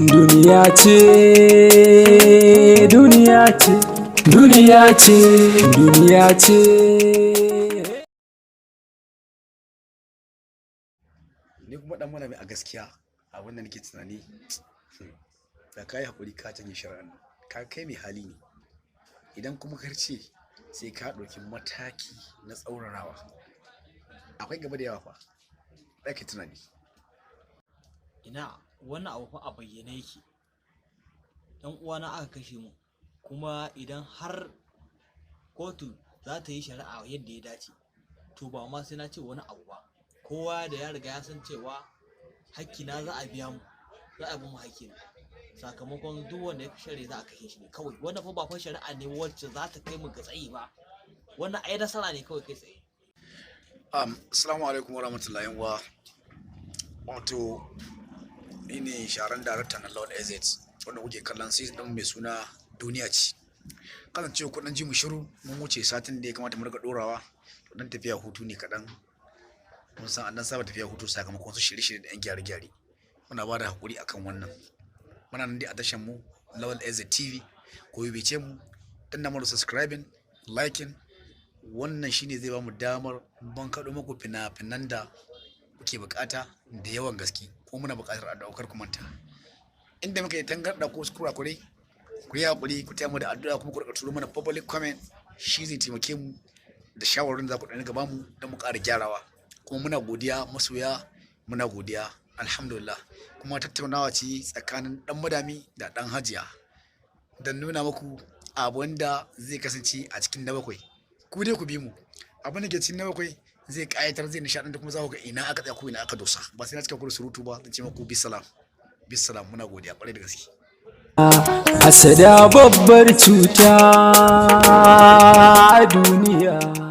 Duniya ce, duniya ce, duniya ce, duniya ce. Ni kuma dan malami a gaskiya abin da nake tunani da kai hakuri ka canje shari'an nan ka kai mai hali ne idan kuma karce sai ka ɗauki mataki na tsaurarawa akwai gaba da yawa fa ɗake tunani. Ina wannan abu fa a bayyane yake, ɗan uwana aka kashe mu, kuma idan har kotu za ta yi shari'a yadda ya dace to ba ma sai na ce wani abu ba, kowa da ya riga ya san cewa hakkina za a biya mu, za a bi mu hakkina sakamakon duk wanda ya shari'a za a kashe shi ne kawai. Wannan fa ba fa shari'a ne wacce za ta kai mu ga tsayi ba, wannan ai nasara ne kawai kai tsaye. Assalamu alaikum warahmatullahi wato ni ne sharan darakta na LAWAL wanda kuke kallon season din mai suna duniya ce. Kasancewa kudin ji mu shiru mun wuce satin da ya kamata mu riga dorawa to dan tafiya hutu ne kadan, mun san an dan saba tafiya hutu sakamakon su shirye-shirye da yan gyare-gyare. Muna ba da hakuri akan wannan. Muna nan dai a tashar mu LAWAL TV, ko bibice mu danna mana subscribing, liking. Wannan shine zai ba mu damar ban kaɗo muku fina-finan da kuke bukata da yawan gaske, ko muna bukatar addu'a kar ku manta. Inda muka yi tangarda ko kurakure ku yi hakuri ku taya mu da addu'a kuma ku rika turo mana public comment, shi zai taimake mu da shawarin da za ku dani gaba mu don mu ƙara gyarawa. Kuma muna godiya masoya, muna godiya alhamdulillah. Kuma tattaunawa ce tsakanin dan madami da dan hajiya don nuna muku abin da zai kasance a cikin na bakwai. Ku dai ku bi mu, abin da ke cikin na bakwai zai kayatar, zai nishaɗanta, kuma za ku ga ina aka tsaya ko ina aka dosa. Ba sai na cika ku da surutu ba, zan ce muku bisalam bisalam. Muna godiya ƙwarai da gaske. Hasada babbar cuta a duniya.